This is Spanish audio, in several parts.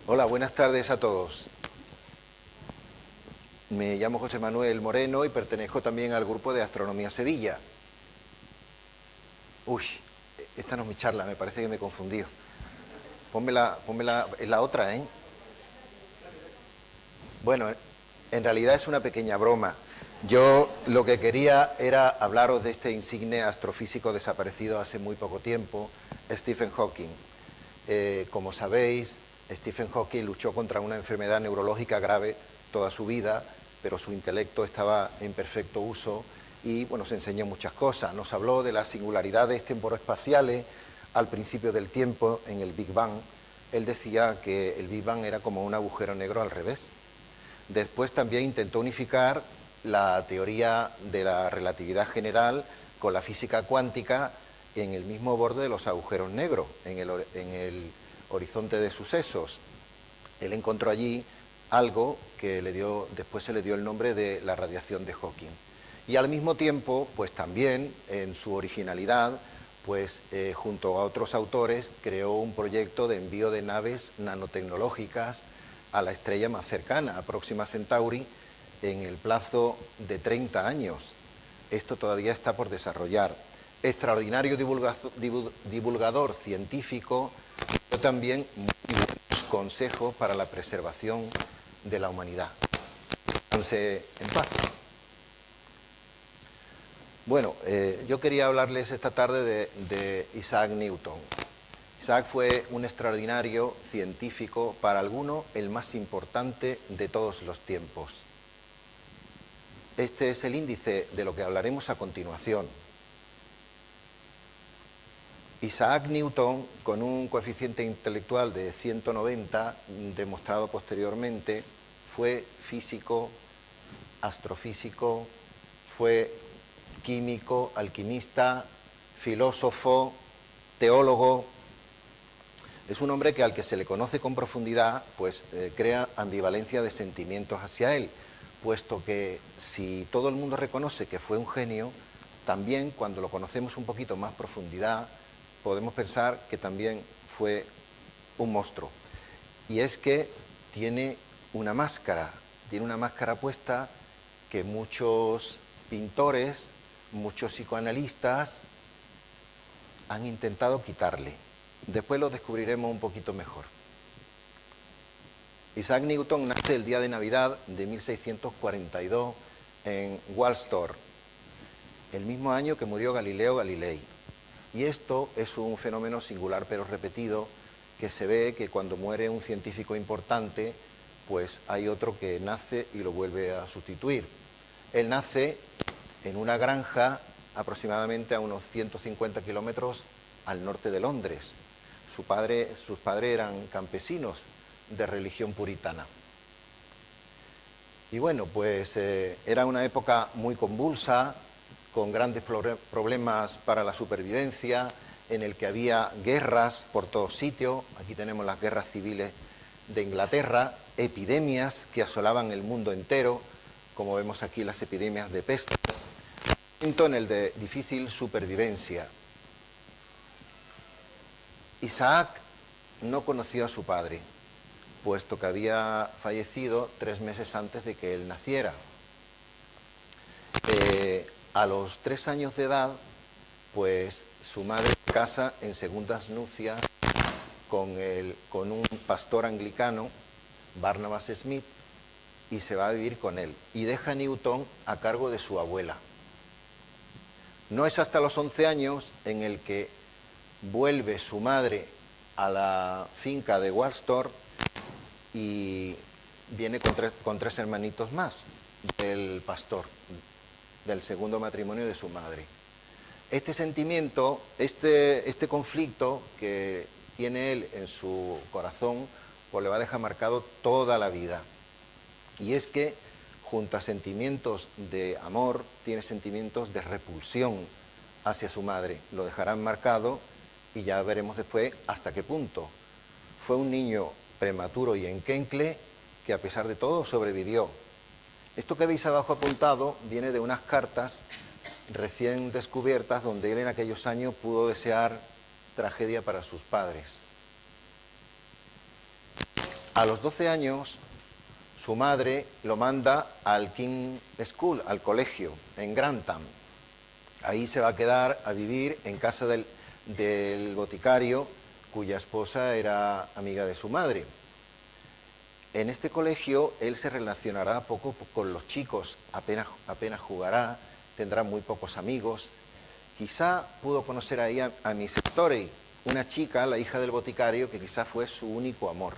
Hola, buenas tardes a todos. Me llamo José Manuel Moreno y pertenezco también al grupo de Astronomía Sevilla. Uy, esta no es mi charla, me parece que me he confundido. Pónmela, es la otra, ¿eh? Bueno, en realidad es una pequeña broma. Yo lo que quería era hablaros de este insigne astrofísico desaparecido hace muy poco tiempo, Stephen Hawking. Como sabéis, Stephen Hawking luchó contra una enfermedad neurológica grave toda su vida, pero su intelecto estaba en perfecto uso y bueno, se enseñó muchas cosas. Nos habló de las singularidades temporoespaciales al principio del tiempo en el Big Bang. Él decía que el Big Bang era como un agujero negro al revés. Después también intentó unificar la teoría de la relatividad general con la física cuántica en el mismo borde de los agujeros negros, en el horizonte de sucesos. Él encontró allí algo que después se le dio el nombre de la radiación de Hawking. Y al mismo tiempo, pues también en su originalidad, pues junto a otros autores creó un proyecto de envío de naves nanotecnológicas a la estrella más cercana, a Próxima Centauri, en el plazo de 30 años. Esto todavía está por desarrollar. Extraordinario divulgador científico, pero también muy buenos consejos para la preservación de la humanidad. Descanse en paz. Bueno, yo quería hablarles esta tarde de Isaac Newton. Isaac fue un extraordinario científico, para algunos el más importante de todos los tiempos. Este es el índice de lo que hablaremos a continuación. Isaac Newton, con un coeficiente intelectual de 190, demostrado posteriormente, fue físico, astrofísico, fue químico, alquimista, filósofo, teólogo. Es un hombre que al que se le conoce con profundidad, pues crea ambivalencia de sentimientos hacia él, puesto que si todo el mundo reconoce que fue un genio, también cuando lo conocemos un poquito más profundidad, podemos pensar que también fue un monstruo. Y es que tiene una máscara puesta que muchos pintores, muchos psicoanalistas han intentado quitarle. Después lo descubriremos un poquito mejor. Isaac Newton nace el día de Navidad de 1642 en Woolsthorpe, el mismo año que murió Galileo Galilei. Y esto es un fenómeno singular pero repetido, que se ve que cuando muere un científico importante, pues hay otro que nace y lo vuelve a sustituir. Él nace en una granja aproximadamente a unos 150 kilómetros al norte de Londres. Sus padres eran campesinos de religión puritana. Y bueno, pues era una época muy convulsa, con grandes problemas para la supervivencia, en el que había guerras por todos sitios. Aquí tenemos las guerras civiles de Inglaterra, epidemias que asolaban el mundo entero, como vemos aquí las epidemias de peste, un momento en el de difícil supervivencia. Isaac no conoció a su padre, puesto que había fallecido 3 meses antes de que él naciera. A los 3 años de edad, pues su madre se casa en segundas nupcias con un pastor anglicano, Barnabas Smith, y se va a vivir con él. Y deja a Newton a cargo de su abuela. No es hasta los 11 años en el que vuelve su madre a la finca de Woolsthorpe y viene con tres hermanitos más del pastor, del segundo matrimonio de su madre. Este sentimiento, este conflicto que tiene él en su corazón, pues le va a dejar marcado toda la vida. Y es que junto a sentimientos de amor, tiene sentimientos de repulsión hacia su madre. Lo dejarán marcado y ya veremos después hasta qué punto. Fue un niño prematuro y enquencle que a pesar de todo sobrevivió. Esto que veis abajo apuntado viene de unas cartas recién descubiertas donde él en aquellos años pudo desear tragedia para sus padres. A los 12 años, su madre lo manda al King School, al colegio, en Grantham. Ahí se va a quedar a vivir en casa del boticario, cuya esposa era amiga de su madre. En este colegio él se relacionará poco con los chicos, apenas jugará, tendrá muy pocos amigos. Quizá pudo conocer ahí a Miss Storey, una chica, la hija del boticario, que quizá fue su único amor.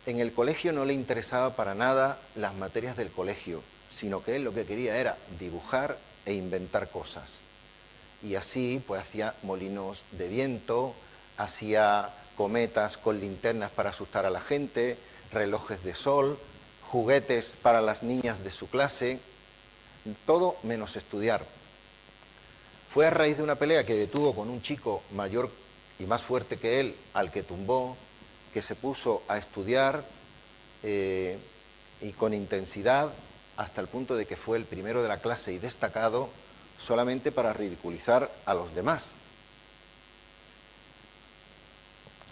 En el colegio no le interesaba para nada las materias del colegio, sino que él lo que quería era dibujar e inventar cosas. Y así pues hacía molinos de viento, hacía cometas con linternas para asustar a la gente, relojes de sol, juguetes para las niñas de su clase, todo menos estudiar. Fue a raíz de una pelea que tuvo con un chico mayor y más fuerte que él, al que tumbó, que se puso a estudiar y con intensidad hasta el punto de que fue el primero de la clase y destacado solamente para ridiculizar a los demás.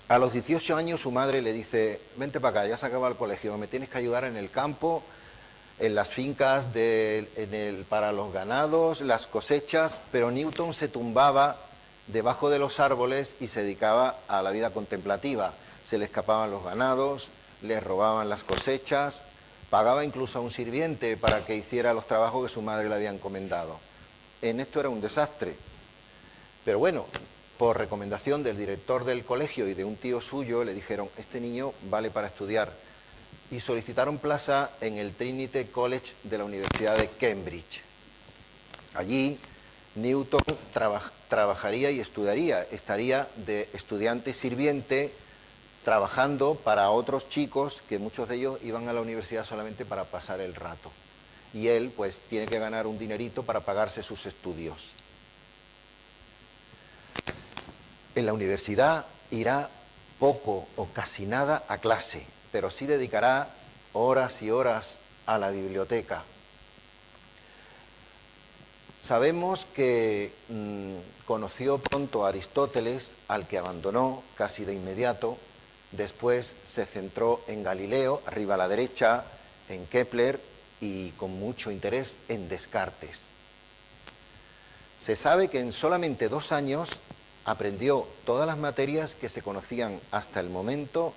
A los 18 años su madre le dice: vente para acá, ya se acaba el colegio, me tienes que ayudar en el campo, en las fincas para los ganados, las cosechas. Pero Newton se tumbaba debajo de los árboles y se dedicaba a la vida contemplativa. Se le escapaban los ganados, le robaban las cosechas, pagaba incluso a un sirviente para que hiciera los trabajos que su madre le había encomendado. En esto era un desastre. Pero bueno, por recomendación del director del colegio y de un tío suyo, le dijeron: este niño vale para estudiar. Y solicitaron plaza en el Trinity College de la Universidad de Cambridge. Allí Newton trabajaría y estudiaría, estaría de estudiante sirviente, trabajando para otros chicos que muchos de ellos iban a la universidad solamente para pasar el rato. Y él pues tiene que ganar un dinerito para pagarse sus estudios. En la universidad irá poco o casi nada a clase, pero sí dedicará horas y horas a la biblioteca. Sabemos que conoció pronto a Aristóteles, al que abandonó casi de inmediato. Después se centró en Galileo, arriba a la derecha, en Kepler y con mucho interés en Descartes. Se sabe que en solamente 2 años aprendió todas las materias que se conocían hasta el momento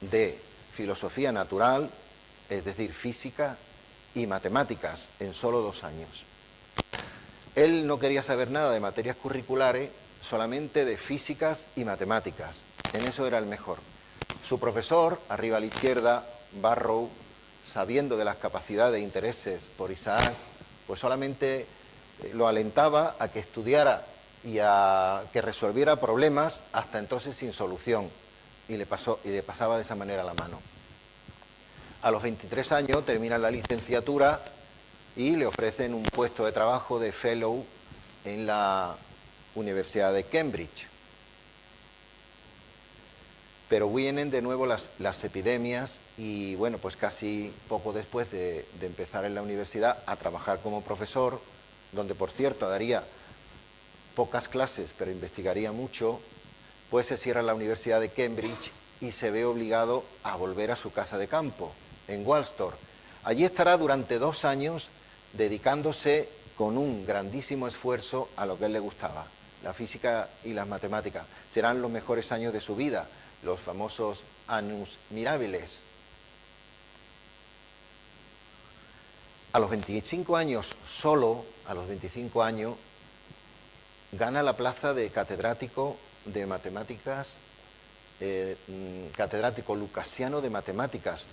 de filosofía natural, es decir, física y matemáticas, en solo 2 años. Él no quería saber nada de materias curriculares, solamente de físicas y matemáticas. En eso era el mejor. Su profesor, arriba a la izquierda, Barrow, sabiendo de las capacidades e intereses por Isaac, pues solamente lo alentaba a que estudiara y a que resolviera problemas hasta entonces sin solución, y le pasaba de esa manera la mano. A los 23 años termina la licenciatura y le ofrecen un puesto de trabajo de fellow en la Universidad de Cambridge. Pero vienen de nuevo las epidemias y bueno, pues casi poco después de empezar en la universidad a trabajar como profesor, donde por cierto daría pocas clases pero investigaría mucho, pues se cierra la Universidad de Cambridge y se ve obligado a volver a su casa de campo, en Woolsthorpe. Allí estará durante 2 años dedicándose con un grandísimo esfuerzo a lo que a él le gustaba, la física y las matemáticas. Serán los mejores años de su vida, los famosos annus mirabilis. A los 25 años, solo a los 25 años, gana la plaza de catedrático de matemáticas, catedrático lucasiano de matemáticas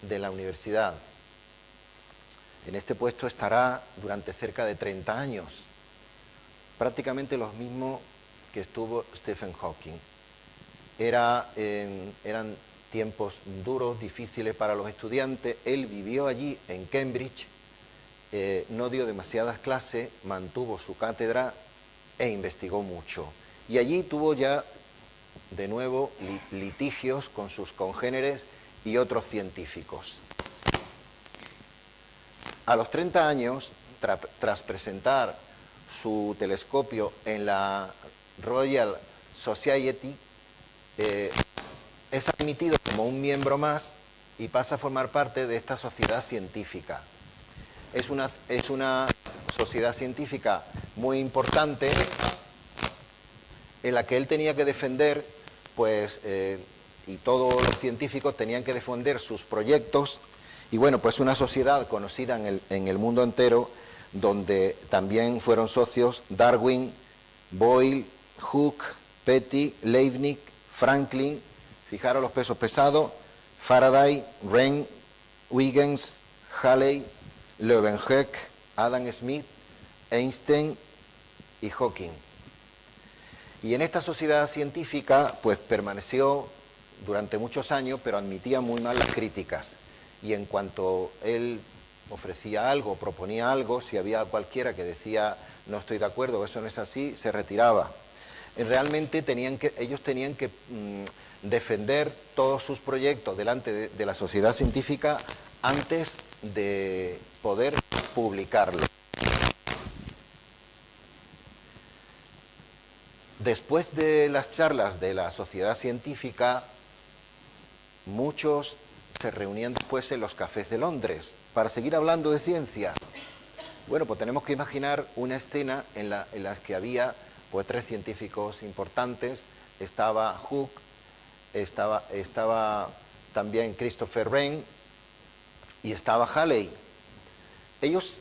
de la universidad. En este puesto estará durante cerca de 30 años, prácticamente los mismos que estuvo Stephen Hawking. Eran tiempos duros, difíciles para los estudiantes. Él vivió allí en Cambridge, no dio demasiadas clases, mantuvo su cátedra e investigó mucho. Y allí tuvo ya de nuevo litigios con sus congéneres y otros científicos. A los 30 años, tras presentar su telescopio en la Royal Society, es admitido como un miembro más y pasa a formar parte de esta sociedad científica. Es una sociedad científica muy importante en la que él tenía que defender, pues, y todos los científicos tenían que defender sus proyectos, y bueno, pues una sociedad conocida en el mundo entero, donde también fueron socios Darwin, Boyle, Hooke, Petty, Leibniz, Franklin, fijaros los pesos pesados, Faraday, Wren, Huygens, Halley, Leeuwenhoek, Adam Smith, Einstein y Hawking. Y en esta sociedad científica, pues permaneció durante muchos años, pero admitía muy mal las críticas. Y en cuanto él ofrecía algo, proponía algo, si había cualquiera que decía no estoy de acuerdo, eso no es así, se retiraba. Realmente ellos tenían que defender todos sus proyectos delante de la sociedad científica antes de poder publicarlo. Después de las charlas de la sociedad científica, muchos se reunían después en los cafés de Londres para seguir hablando de ciencia. Bueno, pues tenemos que imaginar una escena en la que había pues 3 científicos importantes. Estaba Hooke, estaba también Christopher Wren y estaba Halley. Ellos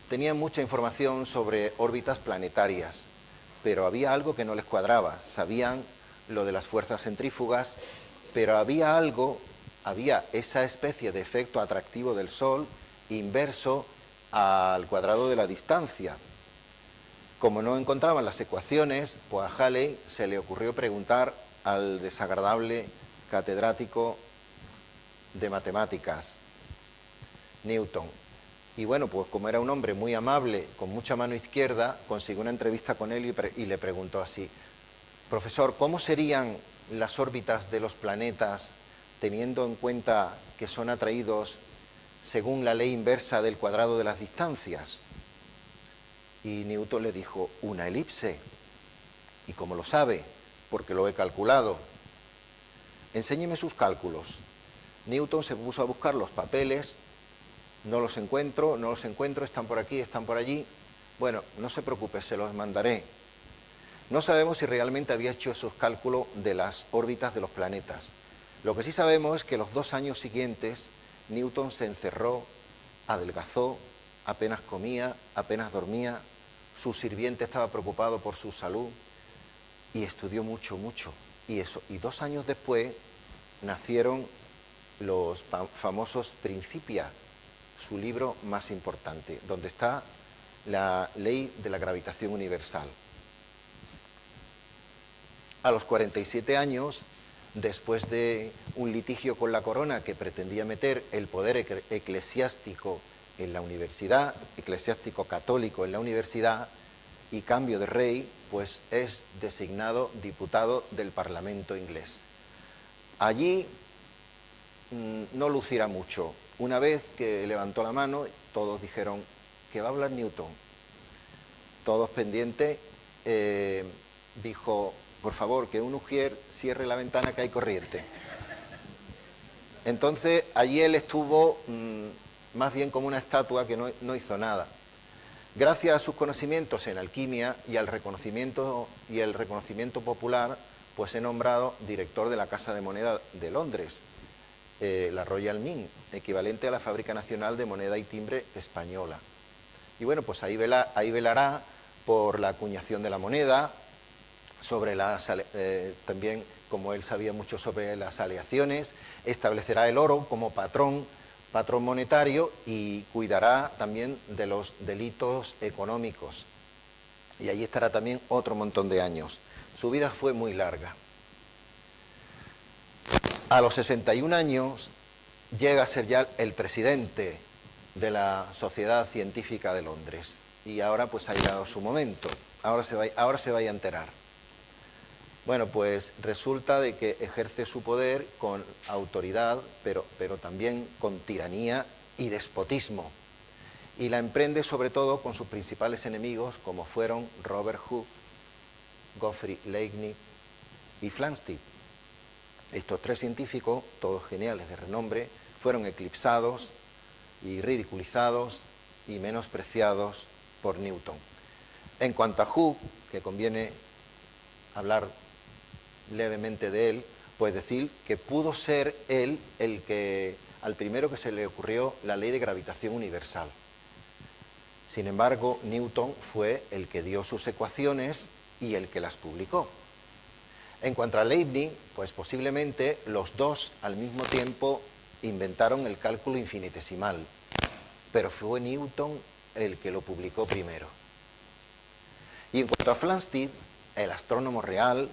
tenían mucha información sobre órbitas planetarias, pero había algo que no les cuadraba. Sabían lo de las fuerzas centrífugas, pero había esa especie de efecto atractivo del Sol inverso al cuadrado de la distancia. Como no encontraban las ecuaciones, pues a Halley se le ocurrió preguntar al desagradable catedrático de matemáticas, Newton. Y bueno, pues como era un hombre muy amable, con mucha mano izquierda, consiguió una entrevista con él y le preguntó así: profesor, ¿cómo serían las órbitas de los planetas teniendo en cuenta que son atraídos según la ley inversa del cuadrado de las distancias? Y Newton le dijo: una elipse. ¿Y cómo lo sabe? Porque lo he calculado. Enséñeme sus cálculos. Newton se puso a buscar los papeles. No los encuentro, están por aquí, están por allí. Bueno, no se preocupe, se los mandaré. No sabemos si realmente había hecho esos cálculos de las órbitas de los planetas. Lo que sí sabemos es que los 2 años siguientes Newton se encerró, adelgazó, apenas comía, apenas dormía, su sirviente estaba preocupado por su salud y estudió mucho. Y 2 años después nacieron los famosos Principia, su libro más importante, donde está la ley de la gravitación universal. A los 47 años, después de un litigio con la corona que pretendía meter el poder eclesiástico en la universidad, eclesiástico católico en la universidad, y cambio de rey, pues es designado diputado del Parlamento inglés. Allí no lucirá mucho. Una vez que levantó la mano, todos dijeron que va a hablar Newton. Todos pendientes, dijo: por favor, que un ujier cierre la ventana que hay corriente. Entonces, allí él estuvo más bien como una estatua que no hizo nada. Gracias a sus conocimientos en alquimia y al reconocimiento popular, pues he nombrado director de la Casa de Moneda de Londres, la Royal Mint, equivalente a la Fábrica Nacional de Moneda y Timbre española. Y bueno, pues ahí velará por la acuñación de la moneda, sobre también, como él sabía mucho sobre las aleaciones, establecerá el oro como patrón monetario y cuidará también de los delitos económicos. Y allí estará también otro montón de años. Su vida fue muy larga. A los 61 años llega a ser ya el presidente de la Sociedad Científica de Londres. Y ahora pues ha llegado su momento. Ahora se va a enterar. Bueno, pues resulta de que ejerce su poder con autoridad, pero también con tiranía y despotismo. y la emprende sobre todo con sus principales enemigos, como fueron Robert Hooke, Gottfried Leibniz y Flamsteed. Estos tres científicos, todos geniales de renombre, fueron eclipsados y ridiculizados y menospreciados por Newton. En cuanto a Hooke, que conviene hablar levemente de él, pues decir que pudo ser él el que, al primero que se le ocurrió la ley de gravitación universal. Sin embargo, Newton fue el que dio sus ecuaciones y el que las publicó. En cuanto a Leibniz, pues posiblemente los dos al mismo tiempo inventaron el cálculo infinitesimal, pero fue Newton el que lo publicó primero. Y en cuanto a Flamsteed, el astrónomo real,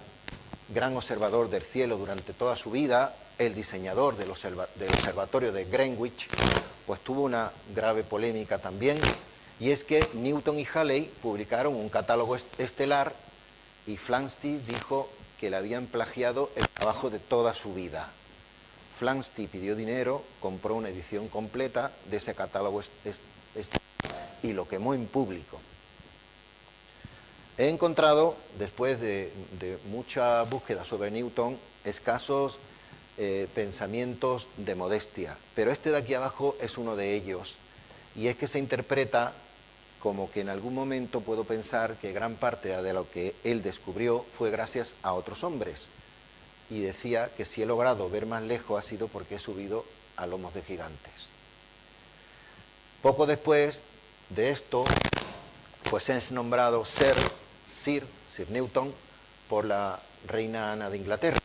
gran observador del cielo durante toda su vida, el diseñador del observatorio de Greenwich, pues tuvo una grave polémica también, y es que Newton y Halley publicaron un catálogo estelar y Flamsteed dijo que le habían plagiado el trabajo de toda su vida. Flamsteed pidió dinero, compró una edición completa de ese catálogo estelar y lo quemó en público. He encontrado, después de mucha búsqueda sobre Newton, escasos pensamientos de modestia, pero este de aquí abajo es uno de ellos, y es que se interpreta como que en algún momento puedo pensar que gran parte de lo que él descubrió fue gracias a otros hombres, y decía que si he logrado ver más lejos ha sido porque he subido a lomos de gigantes. Poco después de esto, pues es nombrado Sir Newton por la reina Ana de Inglaterra.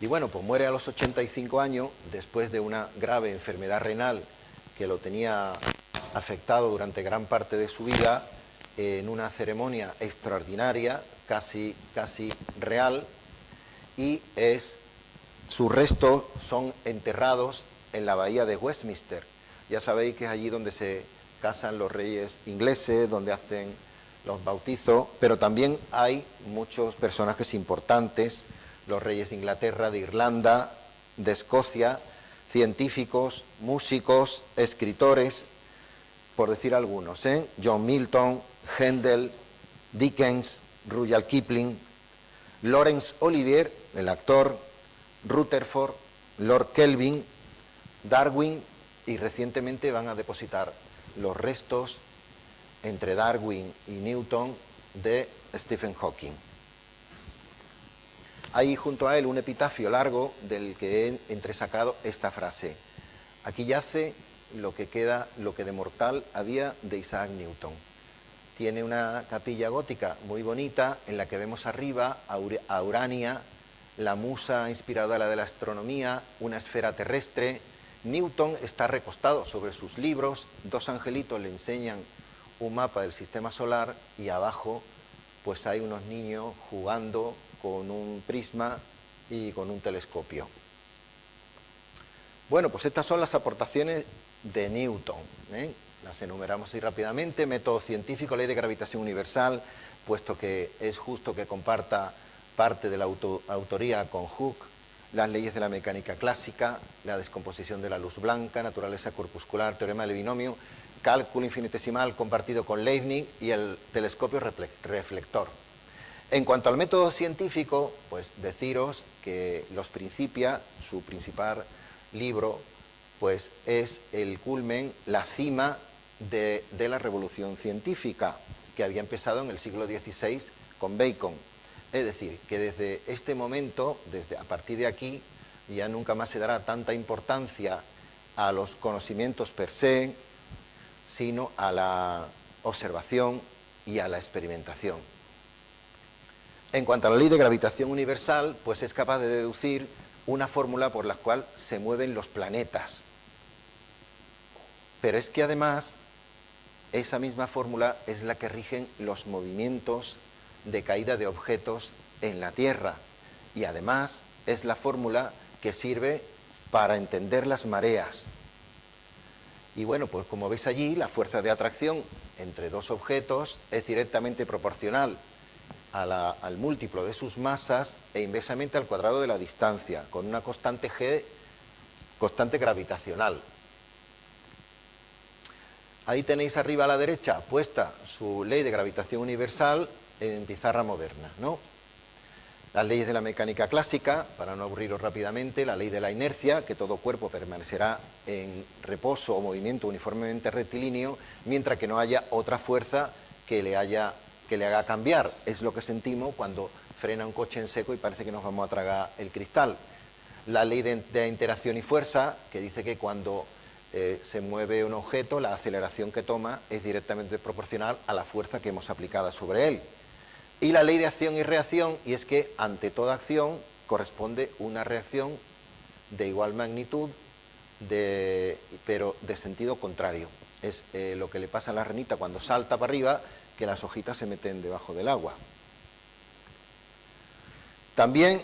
Y bueno, pues muere a los 85 años después de una grave enfermedad renal que lo tenía afectado durante gran parte de su vida, en una ceremonia extraordinaria, casi real, y sus restos son enterrados en la bahía de Westminster. Ya sabéis que es allí donde se casan los reyes ingleses, donde hacen los bautizos, pero también hay muchos personajes importantes, los reyes de Inglaterra, de Irlanda, de Escocia, científicos, músicos, escritores, por decir algunos, John Milton, Handel, Dickens, Rudyard Kipling, Laurence Olivier, el actor, Rutherford, Lord Kelvin, Darwin, y recientemente van a depositar los restos entre Darwin y Newton de Stephen Hawking. Hay junto a él un epitafio largo del que he entresacado esta frase: aquí yace lo que queda, lo que de mortal había de Isaac Newton. Tiene una capilla gótica muy bonita en la que vemos arriba a Urania, la musa inspiradora de la astronomía, una esfera terrestre. Newton está recostado sobre sus libros, dos angelitos le enseñan un mapa del sistema solar y abajo pues hay unos niños jugando con un prisma y con un telescopio. Bueno, pues estas son las aportaciones de Newton, Las enumeramos así rápidamente: método científico, ley de gravitación universal, puesto que es justo que comparta parte de la autoría con Hooke, las leyes de la mecánica clásica, la descomposición de la luz blanca, naturaleza corpuscular, teorema del binomio, cálculo infinitesimal compartido con Leibniz y el telescopio reflector. En cuanto al método científico, pues deciros que Los Principia, su principal libro, pues es el culmen, la cima de la revolución científica que había empezado en el siglo XVI con Bacon. Es decir, que desde este momento, a partir de aquí, ya nunca más se dará tanta importancia a los conocimientos per se, sino a la observación y a la experimentación. En cuanto a la ley de gravitación universal, pues es capaz de deducir una fórmula por la cual se mueven los planetas. Pero es que además, esa misma fórmula es la que rigen los movimientos de caída de objetos en la Tierra, y además es la fórmula que sirve para entender las mareas. Y bueno, pues como veis allí, la fuerza de atracción entre dos objetos es directamente proporcional al múltiplo de sus masas e inversamente al cuadrado de la distancia, con una constante G, constante gravitacional. Ahí tenéis arriba a la derecha puesta su ley de gravitación universal en pizarra moderna, ¿no? Las leyes de la mecánica clásica, para no aburriros rápidamente, la ley de la inercia, que todo cuerpo permanecerá en reposo o movimiento uniformemente rectilíneo, mientras que no haya otra fuerza que le haga cambiar. Es lo que sentimos cuando frena un coche en seco y parece que nos vamos a tragar el cristal. La ley de interacción y fuerza, que dice que cuando se mueve un objeto, la aceleración que toma es directamente proporcional a la fuerza que hemos aplicado sobre él. Y la ley de acción y reacción, y es que ante toda acción corresponde una reacción de igual magnitud, pero de sentido contrario. Es lo que le pasa a la ranita cuando salta para arriba, que las hojitas se meten debajo del agua. También,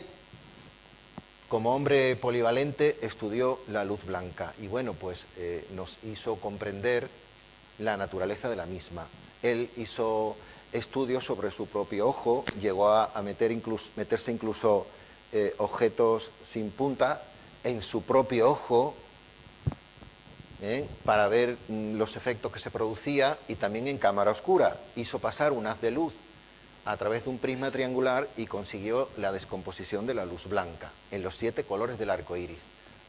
como hombre polivalente, estudió la luz blanca y bueno, pues nos hizo comprender la naturaleza de la misma. Él hizo estudios sobre su propio ojo, llegó a meterse incluso objetos sin punta en su propio ojo para ver los efectos que se producía, y también en cámara oscura. Hizo pasar un haz de luz a través de un prisma triangular y consiguió la descomposición de la luz blanca en los 7 colores del arco iris.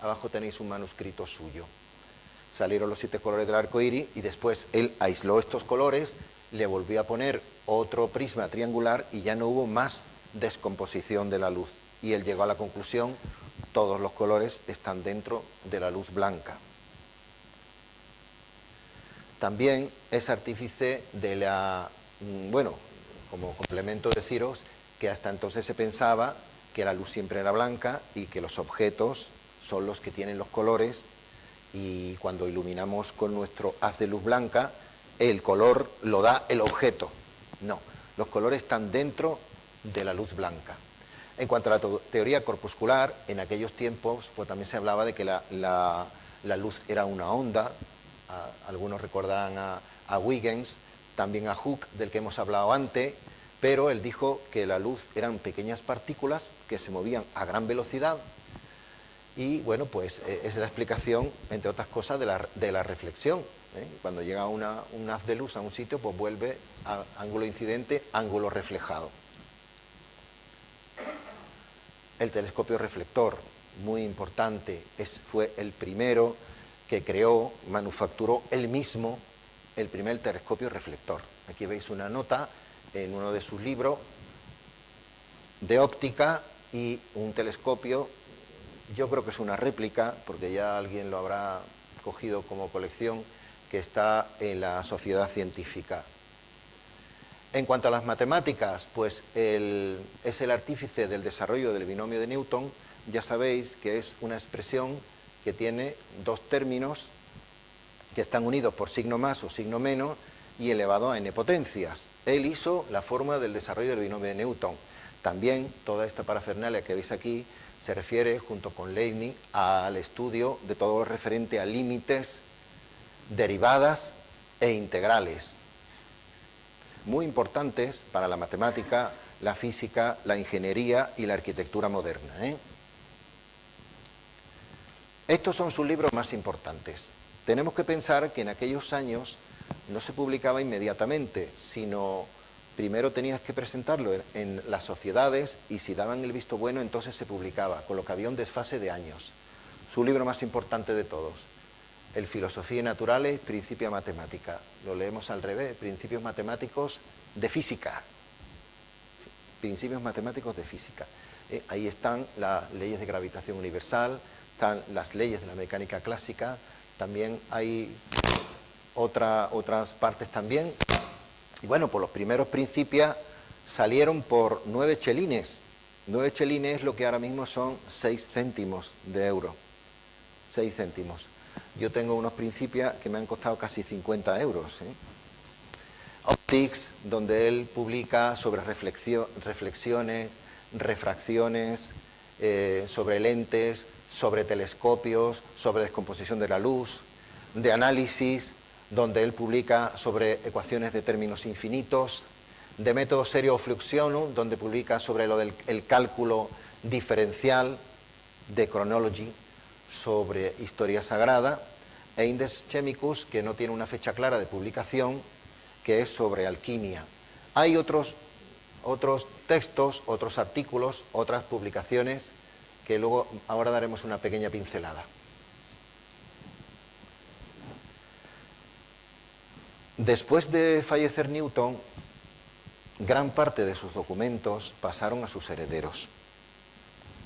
Abajo tenéis un manuscrito suyo. Salieron los 7 colores del arco iris y después él aisló estos colores, le volvió a poner otro prisma triangular y ya no hubo más descomposición de la luz. Y él llegó a la conclusión: todos los colores están dentro de la luz blanca. También es artífice de la... Bueno, como complemento deciros que hasta entonces se pensaba que la luz siempre era blanca y que los objetos son los que tienen los colores, y cuando iluminamos con nuestro haz de luz blanca, el color lo da el objeto. No, los colores están dentro de la luz blanca. En cuanto a la teoría corpuscular, en aquellos tiempos pues también se hablaba de que la luz era una onda. Algunos recordarán a Huygens, también a Hooke, del que hemos hablado antes, pero él dijo que la luz eran pequeñas partículas que se movían a gran velocidad. Y bueno, pues es la explicación, entre otras cosas, de la reflexión. Cuando llega un haz de luz a un sitio, pues vuelve a ángulo incidente, ángulo reflejado. El telescopio reflector, muy importante, fue el primero que creó, manufacturó él mismo el primer telescopio reflector. Aquí veis una nota en uno de sus libros de óptica, y un telescopio. Yo creo que es una réplica, porque ya alguien lo habrá cogido como colección, que está en la Sociedad Científica. En cuanto a las matemáticas, pues es el artífice del desarrollo del binomio de Newton. Ya sabéis que es una expresión que tiene 2 términos que están unidos por signo más o signo menos y elevado a n potencias. Él hizo la fórmula del desarrollo del binomio de Newton. También toda esta parafernalia que veis aquí se refiere, junto con Leibniz, al estudio de todo lo referente a límites, derivadas e integrales, muy importantes para la matemática, la física, la ingeniería y la arquitectura moderna. Estos son sus libros más importantes. Tenemos que pensar que en aquellos años no se publicaba inmediatamente, sino primero tenías que presentarlo en las sociedades, y si daban el visto bueno entonces se publicaba, con lo que había un desfase de años. Su libro más importante de todos, el Filosofía Naturales, Principia Matemática. Lo leemos al revés: Principios Matemáticos de Física. Principios Matemáticos de Física. Ahí están las leyes de gravitación universal, están las leyes de la mecánica clásica, también hay otras partes también. Y bueno, pues los primeros Principia salieron por 9 chelines. 9 chelines es lo que ahora mismo son 6 céntimos de euro. 6 céntimos. Yo tengo unos Principia que me han costado casi 50 euros. Optics, donde él publica sobre reflexiones, refracciones, sobre lentes, sobre telescopios, sobre descomposición de la luz, de análisis, donde él publica sobre ecuaciones de términos infinitos, de método serio fluxionum, donde publica sobre lo del cálculo diferencial, de chronology, sobre historia sagrada, e Index Chemicus, que no tiene una fecha clara de publicación, que es sobre alquimia. Hay otros textos, otros artículos, otras publicaciones, que luego ahora daremos una pequeña pincelada. Después de fallecer Newton, gran parte de sus documentos pasaron a sus herederos.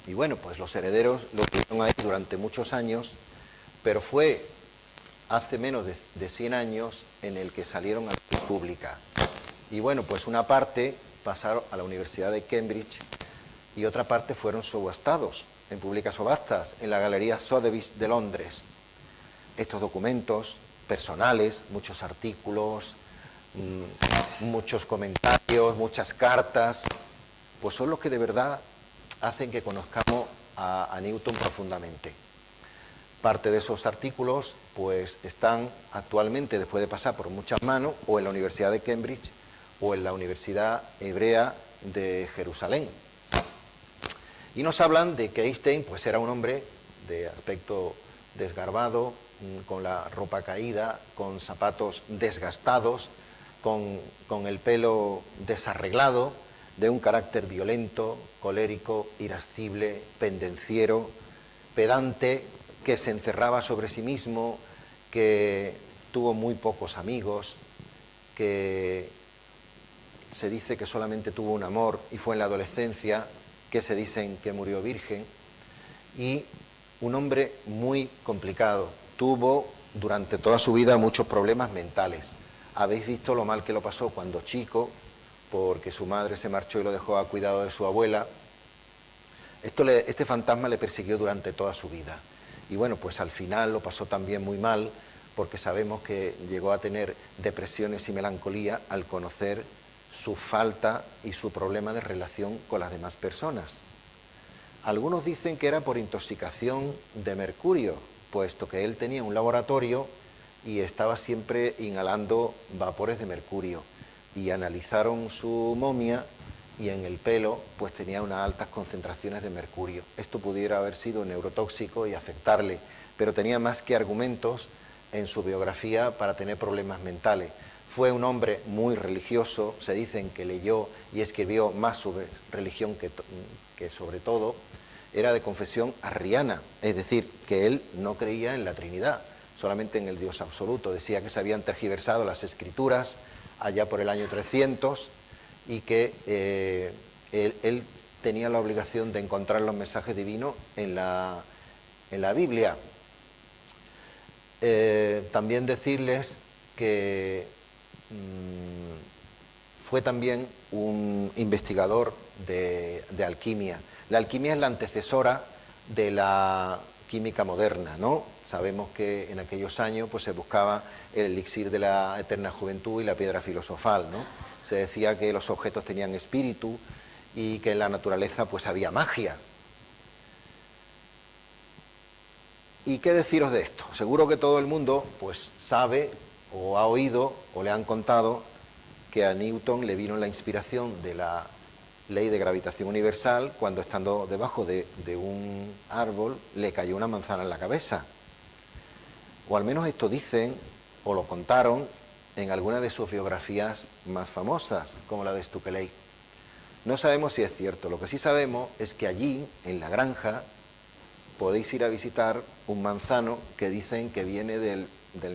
Y bueno, pues los herederos lo tuvieron ahí durante muchos años, pero fue hace menos de 100 años en el que salieron a la luz pública. Y bueno, pues una parte pasaron a la Universidad de Cambridge y otra parte fueron subastados en públicas subastas en la Galería Sotheby's de Londres. Estos documentos personales, muchos artículos, muchos comentarios, muchas cartas, pues son los que de verdad hacen que conozcamos a Newton profundamente. Parte de esos artículos pues están actualmente, después de pasar por muchas manos, o en la Universidad de Cambridge o en la Universidad Hebrea de Jerusalén. Y nos hablan de que Einstein pues era un hombre de aspecto desgarbado, con la ropa caída, con zapatos desgastados, con el pelo desarreglado, de un carácter violento, colérico, irascible, pendenciero, pedante, que se encerraba sobre sí mismo, que tuvo muy pocos amigos, que se dice que solamente tuvo un amor y fue en la adolescencia, que se dicen que murió virgen, y un hombre muy complicado. Tuvo durante toda su vida muchos problemas mentales. Habéis visto lo mal que lo pasó cuando chico, porque su madre se marchó y lo dejó a cuidado de su abuela. Este fantasma le persiguió durante toda su vida. Y bueno, pues al final lo pasó también muy mal, porque sabemos que llegó a tener depresiones y melancolía al conocer su falta y su problema de relación con las demás personas. Algunos dicen que era por intoxicación de mercurio, puesto que él tenía un laboratorio y estaba siempre inhalando vapores de mercurio. Y analizaron su momia y en el pelo pues tenía unas altas concentraciones de mercurio. Esto pudiera haber sido neurotóxico y afectarle, pero tenía más que argumentos en su biografía para tener problemas mentales. Fue un hombre muy religioso, se dicen que leyó y escribió más sobre religión que sobre todo. Era de confesión arriana, es decir, que él no creía en la Trinidad, solamente en el Dios absoluto. Decía que se habían tergiversado las Escrituras allá por el año 300 y que él tenía la obligación de encontrar los mensajes divinos en la Biblia. También decirles que fue también un investigador de alquimia. La alquimia es la antecesora de la química moderna, ¿no? Sabemos que en aquellos años pues, se buscaba el elixir de la eterna juventud y la piedra filosofal, ¿no? Se decía que los objetos tenían espíritu y que en la naturaleza pues había magia. ¿Y qué deciros de esto? Seguro que todo el mundo pues sabe o ha oído o le han contado que a Newton le vino la inspiración de la ley de gravitación universal cuando, estando debajo de un árbol, le cayó una manzana en la cabeza. O al menos esto dicen o lo contaron en alguna de sus biografías más famosas, como la de Stukeley. No sabemos si es cierto. Lo que sí sabemos es que allí, en la granja, podéis ir a visitar un manzano que dicen que viene del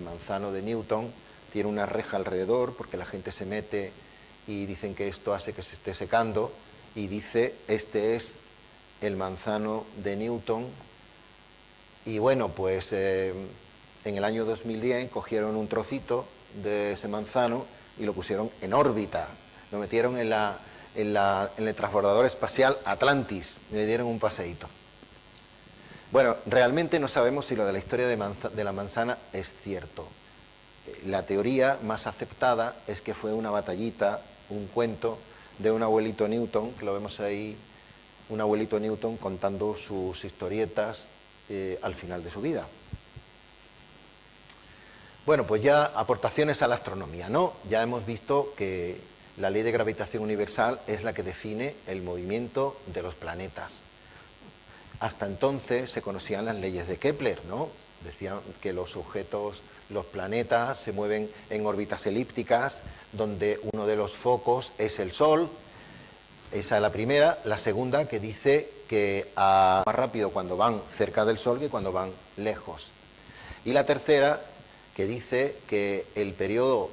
manzano de Newton. Tiene una reja alrededor porque la gente se mete y dicen que esto hace que se esté secando, y dice, este es el manzano de Newton. Y bueno, pues en el año 2010 cogieron un trocito de ese manzano y lo pusieron en órbita, lo metieron en el transbordador espacial Atlantis, y le dieron un paseíto. Bueno, realmente no sabemos si lo de la historia de la manzana es cierto. La teoría más aceptada es que fue una batallita, un cuento de un abuelito Newton, que lo vemos ahí, un abuelito Newton contando sus historietas al final de su vida. Bueno, pues ya aportaciones a la astronomía, ¿no? Ya hemos visto que la ley de gravitación universal es la que define el movimiento de los planetas. Hasta entonces se conocían las leyes de Kepler, ¿no? Decían que los objetos, los planetas, se mueven en órbitas elípticas, donde uno de los focos es el Sol. Esa es la primera. La segunda, que dice que más rápido cuando van cerca del Sol que cuando van lejos. Y la tercera, que dice que el periodo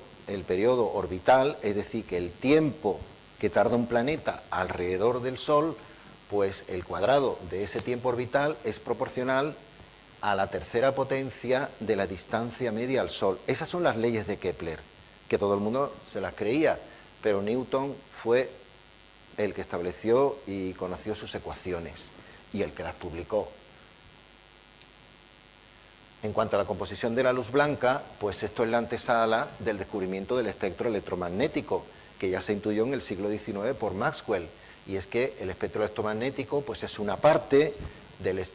orbital, es decir, que el tiempo que tarda un planeta alrededor del Sol, pues el cuadrado de ese tiempo orbital es proporcional a la tercera potencia de la distancia media al Sol. Esas son las leyes de Kepler, que todo el mundo se las creía, pero Newton fue el que estableció y conoció sus ecuaciones y el que las publicó. En cuanto a la composición de la luz blanca, pues esto es la antesala del descubrimiento del espectro electromagnético, que ya se intuyó en el siglo XIX por Maxwell, y es que el espectro electromagnético pues es una parte de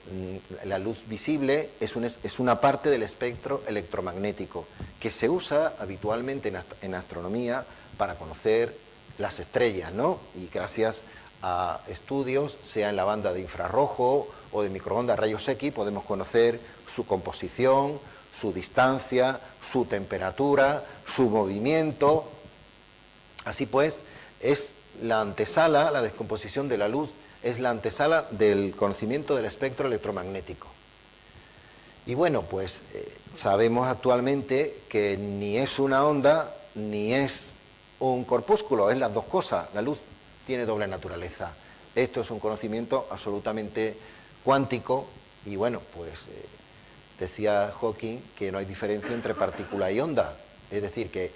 la luz visible, es una parte del espectro electromagnético, que se usa habitualmente en astronomía para conocer las estrellas, ¿no? Y gracias a estudios, sea en la banda de infrarrojo o de microondas rayos X, podemos conocer su composición, su distancia, su temperatura, su movimiento. Así pues, es la antesala, la descomposición de la luz, es la antesala del conocimiento del espectro electromagnético. Y bueno, pues sabemos actualmente que ni es una onda ni es un corpúsculo, es las dos cosas. La luz tiene doble naturaleza. Esto es un conocimiento absolutamente cuántico y bueno, pues decía Hawking que no hay diferencia entre partícula y onda. Es decir, que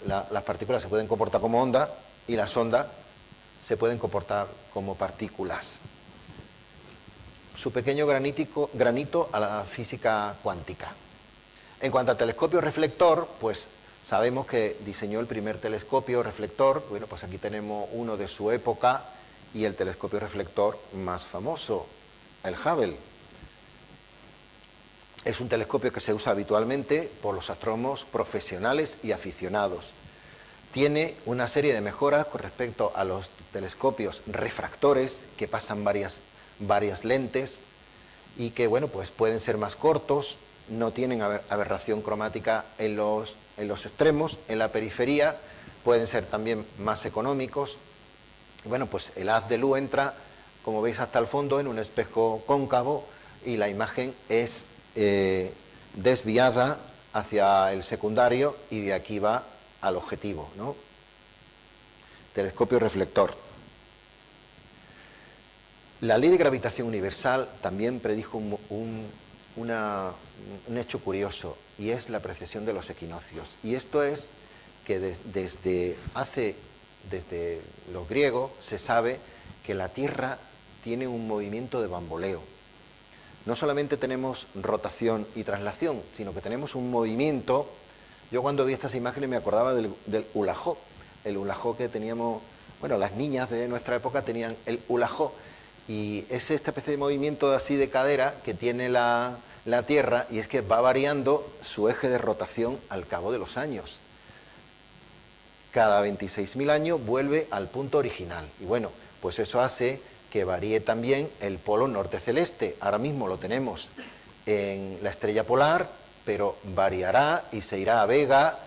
las partículas se pueden comportar como onda y las ondas se pueden comportar como partículas. Su pequeño granito a la física cuántica. En cuanto al telescopio reflector, pues sabemos que diseñó el primer telescopio reflector. Bueno, pues aquí tenemos uno de su época y el telescopio reflector más famoso, el Hubble. Es un telescopio que se usa habitualmente por los astrónomos profesionales y aficionados. Tiene una serie de mejoras con respecto a los telescopios refractores, que pasan varias lentes y que, bueno, pues pueden ser más cortos, no tienen aberración cromática en los extremos, en la periferia, pueden ser también más económicos. Bueno, pues el haz de luz entra, como veis, hasta el fondo en un espejo cóncavo y la imagen es desviada hacia el secundario y de aquí va al objetivo, ¿no? Telescopio reflector. La ley de gravitación universal también predijo un hecho curioso, y es la precesión de los equinoccios. Y esto es que desde los griegos se sabe que la Tierra tiene un movimiento de bamboleo. No solamente tenemos rotación y traslación, sino que tenemos un movimiento. Yo cuando vi estas imágenes me acordaba del hula hoop. El hula hoop que teníamos, bueno, las niñas de nuestra época tenían el hula hoop. Y es esta especie de movimiento así de cadera que tiene la Tierra, y es que va variando su eje de rotación al cabo de los años. Cada 26.000 años vuelve al punto original. Y bueno, pues eso hace que varíe también el polo norte celeste. Ahora mismo lo tenemos en la estrella polar, pero variará y se irá a Vega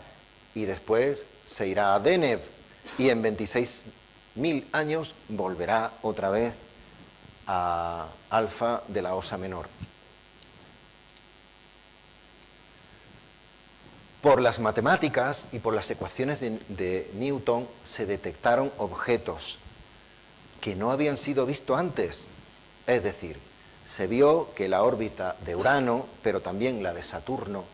y después se irá a Deneb y en 26.000 años volverá otra vez a Alfa de la Osa Menor. Por las matemáticas y por las ecuaciones de Newton se detectaron objetos que no habían sido vistos antes. Es decir, se vio que la órbita de Urano, pero también la de Saturno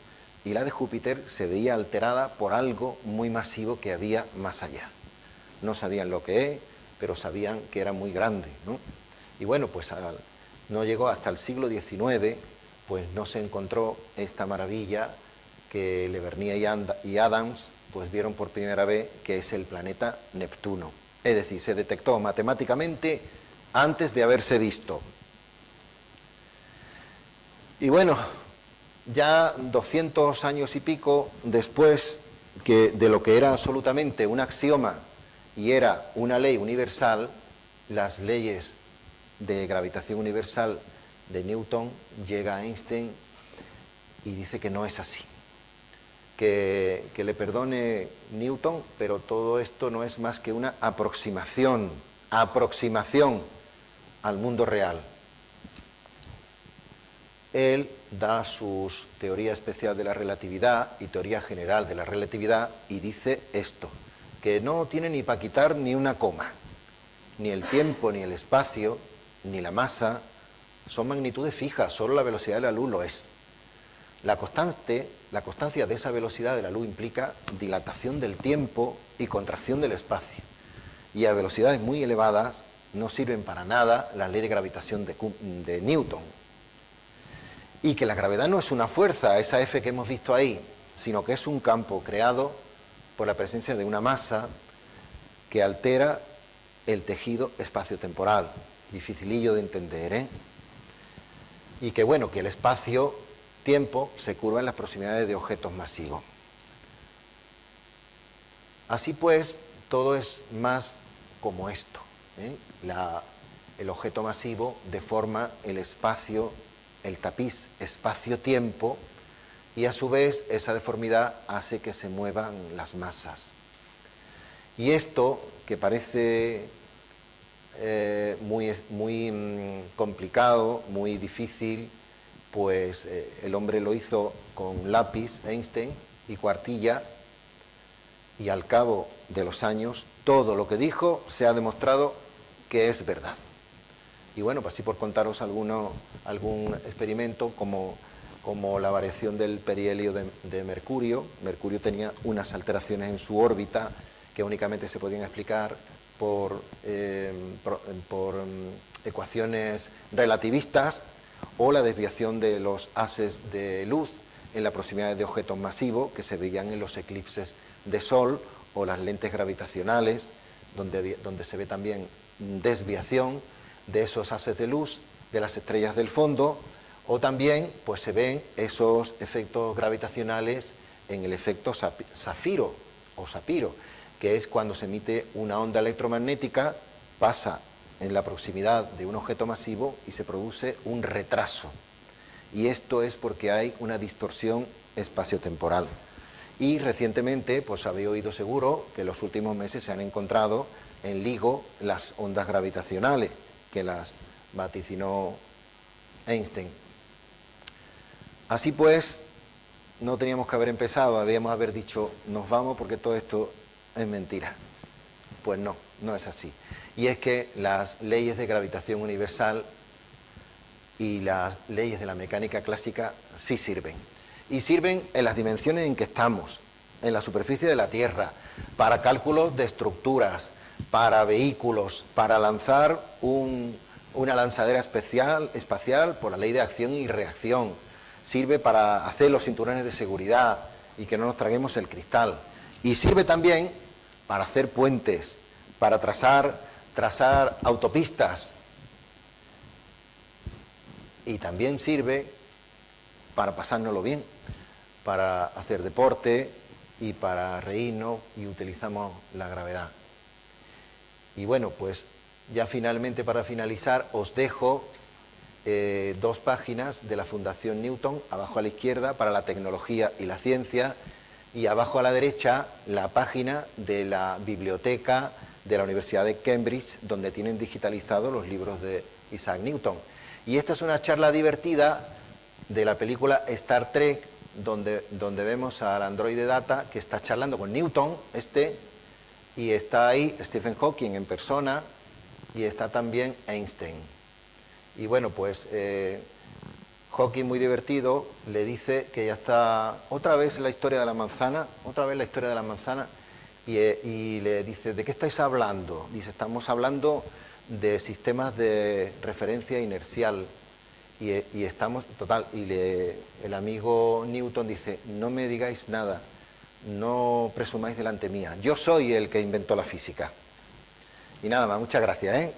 y la de Júpiter, se veía alterada por algo muy masivo que había más allá. No sabían lo que es, pero sabían que era muy grande, ¿no? Y bueno, pues no llegó hasta el siglo XIX, pues no se encontró esta maravilla que Le Verrier y Adams pues vieron por primera vez, que es el planeta Neptuno. Es decir, se detectó matemáticamente antes de haberse visto. Y bueno, ya 200 años y pico después de lo que era absolutamente un axioma y era una ley universal, las leyes de gravitación universal de Newton, llega Einstein y dice que no es así. Que le perdone Newton, pero todo esto no es más que una aproximación al mundo real. Él da sus teoría especial de la relatividad y teoría general de la relatividad y dice esto, que no tiene ni para quitar ni una coma, ni el tiempo, ni el espacio, ni la masa, son magnitudes fijas, solo la velocidad de la luz lo es. La constancia de esa velocidad de la luz implica dilatación del tiempo y contracción del espacio. Y a velocidades muy elevadas no sirven para nada la ley de gravitación de Newton. Y que la gravedad no es una fuerza, esa F que hemos visto ahí, sino que es un campo creado por la presencia de una masa que altera el tejido espaciotemporal. Dificilillo de entender, ¿eh? Y que bueno, que el espacio-tiempo se curva en las proximidades de objetos masivos. Así pues, todo es más como esto, ¿eh? El objeto masivo deforma el espacio, el tapiz espacio-tiempo, y a su vez esa deformidad hace que se muevan las masas. Y esto, que parece muy complicado, muy difícil, pues el hombre lo hizo con lápiz, Einstein, y cuartilla, y al cabo de los años todo lo que dijo se ha demostrado que es verdad. Y bueno, pues así por contaros algún experimento como la variación del perihelio de Mercurio. Mercurio tenía unas alteraciones en su órbita que únicamente se podían explicar por ecuaciones relativistas, o la desviación de los haces de luz en la proximidad de objetos masivos que se veían en los eclipses de Sol, o las lentes gravitacionales, donde se ve también desviación de esos haces de luz de las estrellas del fondo, o también pues se ven esos efectos gravitacionales en el efecto Zafiro o Sapiro, que es cuando se emite una onda electromagnética, pasa en la proximidad de un objeto masivo y se produce un retraso. Y esto es porque hay una distorsión espaciotemporal. Y recientemente, pues habéis oído seguro que en los últimos meses se han encontrado en LIGO las ondas gravitacionales, que las vaticinó Einstein. Así pues, no teníamos que haber empezado, debíamos haber dicho, nos vamos porque todo esto es mentira. Pues no, no es así. Y es que las leyes de gravitación universal y las leyes de la mecánica clásica sí sirven. Y sirven en las dimensiones en que estamos, en la superficie de la Tierra, para cálculos de estructuras, para vehículos, para lanzar una lanzadera espacial por la ley de acción y reacción. Sirve para hacer los cinturones de seguridad y que no nos traguemos el cristal. Y sirve también para hacer puentes, para trazar autopistas. Y también sirve para pasárnoslo bien, para hacer deporte y para reírnos, y utilizamos la gravedad. Y bueno, pues ya finalmente, para finalizar, os dejo 2 páginas de la Fundación Newton, abajo a la izquierda, para la tecnología y la ciencia, y abajo a la derecha la página de la biblioteca de la Universidad de Cambridge, donde tienen digitalizados los libros de Isaac Newton. Y esta es una charla divertida de la película Star Trek, donde vemos al androide Data que está charlando con Newton, y está ahí Stephen Hawking en persona, y está también Einstein. Y bueno, pues Hawking, muy divertido, le dice que ya está otra vez la historia de la manzana, y le dice, ¿de qué estáis hablando? Dice, estamos hablando de sistemas de referencia inercial. Y estamos, total, el amigo Newton dice, no me digáis nada, no presumáis delante mía, yo soy el que inventó la física. Y nada más, muchas gracias, ¿eh?